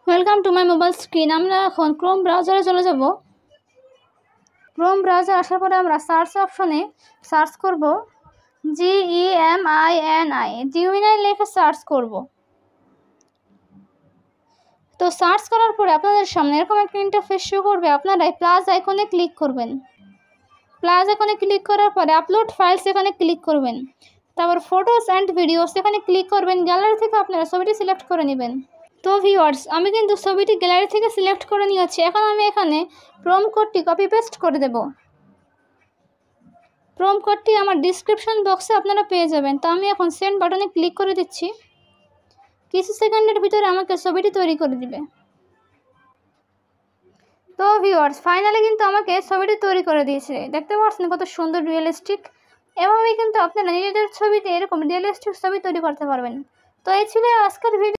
Welcome to my mobile screen. আমরা এখন Chrome ব্রাউজারে চলে যাব। ক্রোম ব্রাউজার আসার পরে আমরা সার্চ অপশনে সার্চ করব GEMINI লিখে সার্চ করব। তো সার্চ করার পরে আপনাদের সামনে এরকম একটা ইন্টারফেস শো করবে। আপনারা এই প্লাস আইকনে ক্লিক করবেন। প্লাস আইকনে ক্লিক করার পরে আপলোড ফাইলস এখানে ক্লিক করবেন। তারপর ফটোস অ্যান্ড ভিডিওস এখানে ক্লিক করবেন। গ্যালারি থেকে আপনারা ছবিটি সিলেক্ট করে নেবেন। তো ভিউয়ার্স, আমি কিন্তু ছবিটি গ্যালারি থেকে সিলেক্ট করে নিয়েছি। এখন আমি এখানে প্রোম কোডটি কপি পেস্ট করে দেব। প্রোম কোডটি আমার ডিসক্রিপশন বক্সে আপনারা পেয়ে যাবেন। তো আমি এখন সেন্ড বাটনে ক্লিক করে দিচ্ছি। কিছু সেকেন্ডের ভিতরে আমাকে ছবিটি তৈরি করে দিবে। তো ভিউয়ার্স, ফাইনালি কিন্তু আমাকে ছবিটি তৈরি করে দিয়েছে। দেখতে পাচ্ছেন কত সুন্দর রিয়েলিস্টিক। এভাবেই কিন্তু আপনারা নিজেদের ছবিতে এরকম রিয়েলিস্টিক ছবি তৈরি করতে পারবেন। তো এই ছিল আজকের ভিডিও।